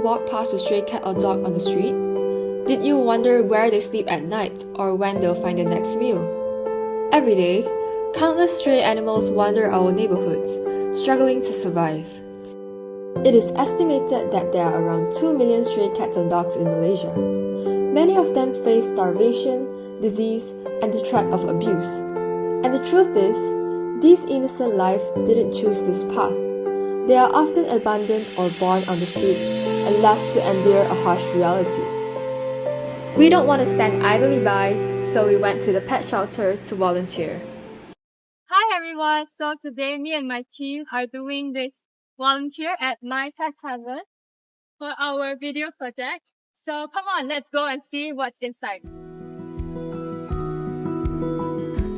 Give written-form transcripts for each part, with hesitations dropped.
walk past a stray cat or dog on the street? Did you wonder where they sleep at night or when they'll find their next meal? Every day, countless stray animals wander our neighborhoods, struggling to survive. It is estimated that there are around 2 million stray cats and dogs in Malaysia. Many of them face starvation, disease, and the threat of abuse. And the truth is, these innocent life didn't choose this path. They are often abandoned or born on the streets and left to endure a harsh reality. We don't want to stand idly by, so we went to the pet shelter to volunteer. Hi everyone, so today me and my team are doing this volunteer at My Pet Heaven for our video project. So come on, let's go and see what's inside.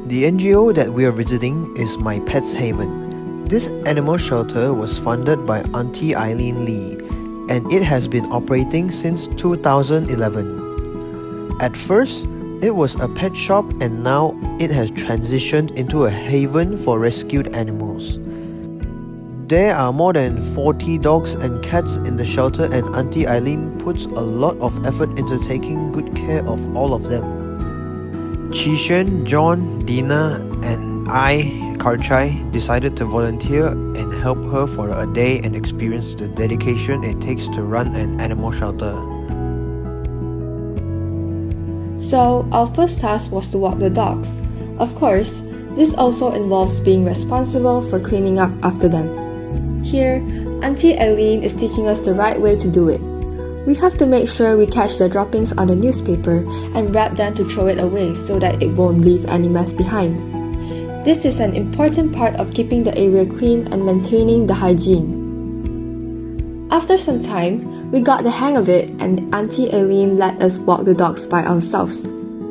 The NGO that we are visiting is My Pets Haven. This animal shelter was funded by Auntie Eileen Lee, and it has been operating since 2011. At first, it was a pet shop, and now it has transitioned into a haven for rescued animals. There are more than 40 dogs and cats in the shelter, and Auntie Eileen puts a lot of effort into taking good care of all of them. Chishen, John, Dina, and I, Karchai, decided to volunteer and help her for a day and experience the dedication it takes to run an animal shelter. So, our first task was to walk the dogs. Of course, this also involves being responsible for cleaning up after them. Here, Auntie Eileen is teaching us the right way to do it. We have to make sure we catch the droppings on the newspaper and wrap them to throw it away so that it won't leave any mess behind. This is an important part of keeping the area clean and maintaining the hygiene. After some time, we got the hang of it and Auntie Eileen let us walk the dogs by ourselves.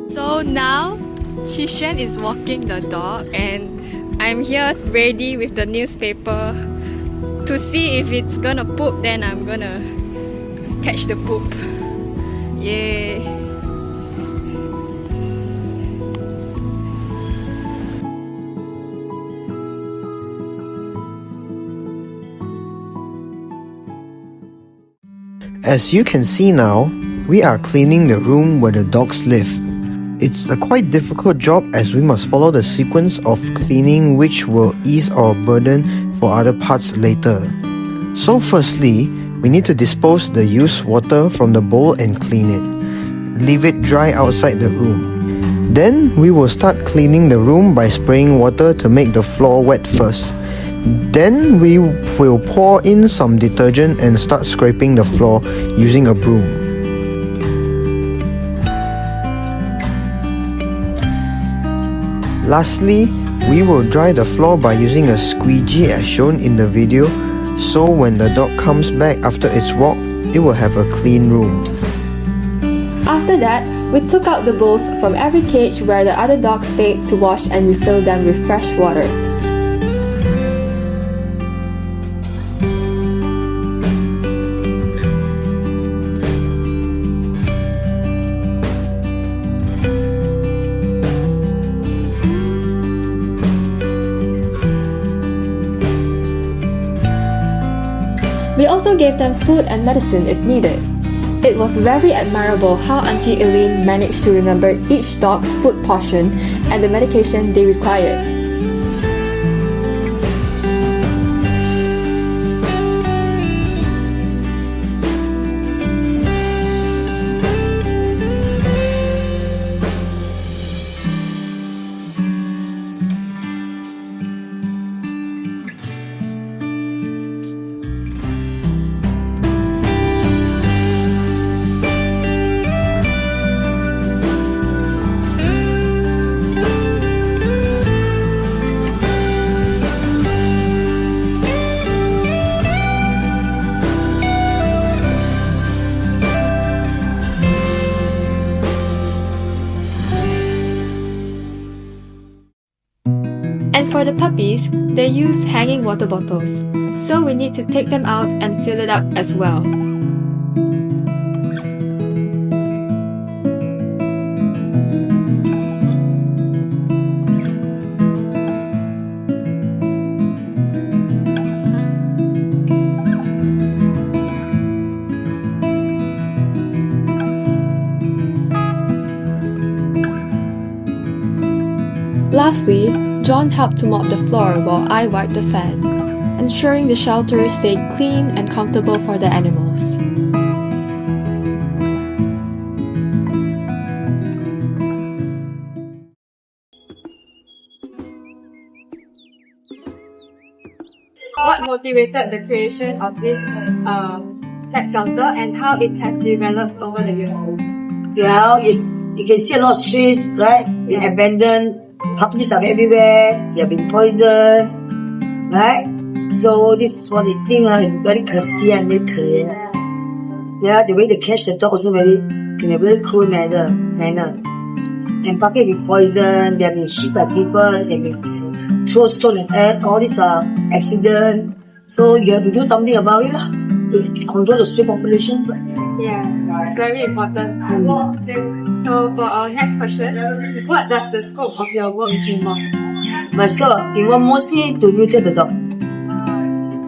So now, Chishen is walking the dog and I'm here ready with the newspaper to see if it's gonna poop, then I'm gonna catch the poop. Yay! As you can see now, we are cleaning the room where the dogs live. It's a quite difficult job as we must follow the sequence of cleaning which will ease our burden for other parts later. So firstly, we need to dispose the used water from the bowl and clean it. Leave it dry outside the room. Then we will start cleaning the room by spraying water to make the floor wet first. Then we will pour in some detergent and start scraping the floor using a broom. Lastly, we will dry the floor by using a squeegee as shown in the video, so when the dog comes back after its walk, it will have a clean room. After that, we took out the bowls from every cage where the other dogs stayed to wash and refill them with fresh water. We also gave them food and medicine if needed. It was very admirable how Auntie Eileen managed to remember each dog's food portion and the medication they required. And for the puppies, they use hanging water bottles, so we need to take them out and fill it up as well. Lastly, John helped to mop the floor while I wiped the fan, ensuring the shelter stayed clean and comfortable for the animals. What motivated the creation of this cat shelter and how it has developed over the years? Well, you can see a lot of streets, right? Been abandoned, puppies are everywhere, they have been poisoned, right? So this is what they think is very kasihan, very 可怜. Yeah, the way they catch the dog also in a very cruel manner. And puppies have been poisoned, they have been shot by people, they have been thrown stone and earth, all these are accidents. So you have to do something about it to control the stray population. Yeah, it's very important. So for our next question, what does the scope of your work involve? My scope involve mostly to neuter the dog.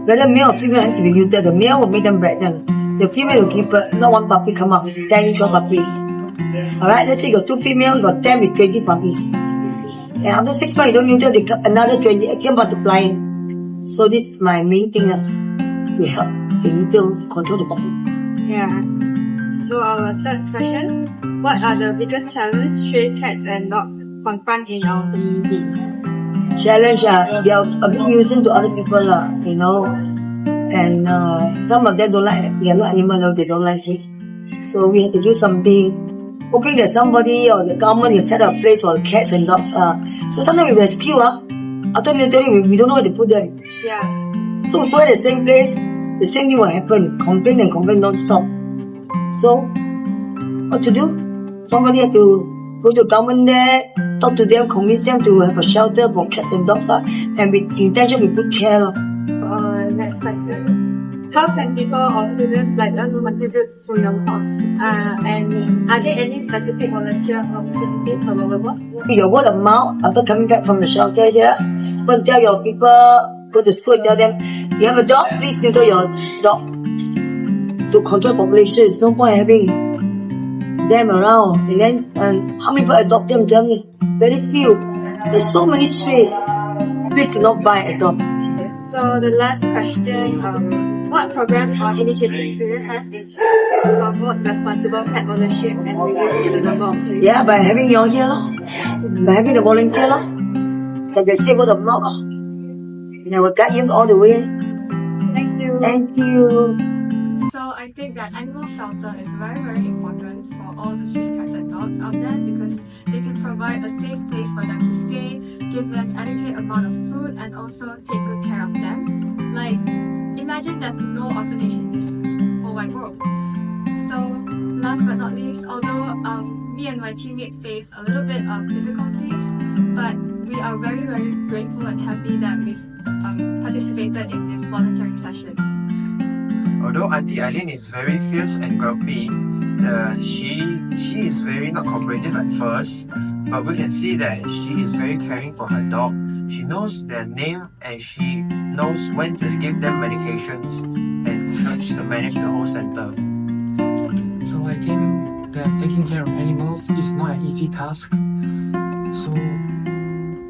Whether male or female has to be neutered. The male will make them pregnant. The female will keep not one puppy come out, 10, 12 puppies. Alright, let's say you got 2 females, you got 10 with 20 puppies. And after 6 months, you don't neuter, they come, another 20 again multiplying. So this is my main thing to help the neuter control the puppy. Yeah. So our third question, what are the biggest challenges stray cats and dogs confront in our community? Challenge, they are a bit nuisance to other people, you know. And some of them don't like it. They are not animal, they don't like it. So we have to do something, hoping that somebody or the government will set up a place for cats and dogs. So sometimes we rescue, after neutering, we don't know where to put them. Yeah. So we put it in the same place, the same thing will happen. Complain and complain non-stop. So, what to do? Somebody have to go to the government there, talk to them, convince them to have a shelter for cats and dogs, and with intention with good care. Next question. How can people or students like us contribute to your cause? And are there any specific volunteer opportunities available? Your word of mouth after coming back from the shelter here, go and tell your people, go to school and tell them, you have a dog, please neuter your dog. To control population, it's no point having them around. And then, how many people adopt them? Tell me. Very few. There's so many strays. Please do not buy a dog. So the last question, what programs or initiatives do you have to promote responsible pet ownership and reduce the number of strays? Yeah, by having you all here, by having the volunteer, that they say word of mouth, and I will guide you all the way. Thank you. Thank you. So I think that animal shelter is very, very important for all the stray cats and dogs out there because they can provide a safe place for them to stay, give them adequate amount of food, and also take good care of them. Like, imagine there's no orphanage in this whole wide world. So, last but not least, although me and my teammates face a little bit of difficulties, but we are very, very grateful and happy that we've participated in this volunteering session. Although Auntie Eileen is very fierce and grumpy, she is very not cooperative at first, but we can see that she is very caring for her dog. She knows their name and she knows when to give them medications and helps to manage the whole center. So I think that taking care of animals is not an easy task. So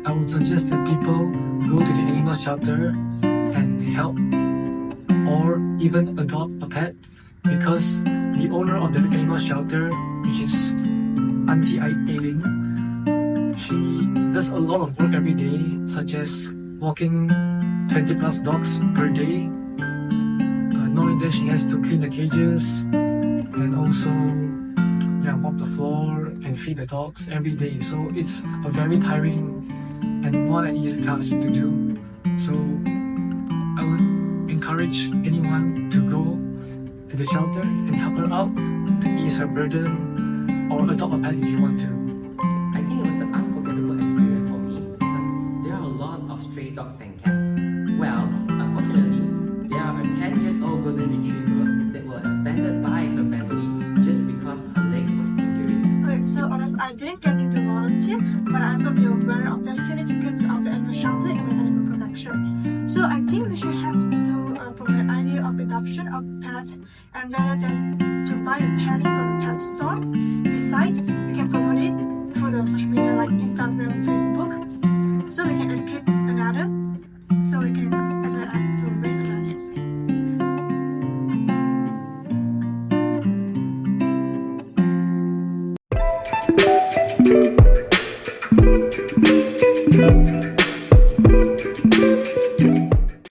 I would suggest that people go to the animal shelter and help or even adopt a pet, because the owner of the animal shelter, which is Auntie Eileen, she does a lot of work every day, such as walking 20 plus dogs per day. Not only that, she has to clean the cages and also mop the floor and feed the dogs every day. So it's a very tiring and not an easy task to do. So I would encourage anyone to go to the shelter and help her out to ease her burden, or adopt a pet if you want to. I think it was an unforgettable experience for me because there are a lot of stray dogs and cats. Well, unfortunately, there are a 10 years old golden retriever that was abandoned by her family just because her leg was injured. Okay, so I didn't get into volunteer, but I also be aware of the significance of the animal shelter and the animal protection. So I think we should have to promote the idea of adoption of pets, and rather than to buy a pet from a pet store. Besides, we can promote it through the social media like Instagram, Facebook,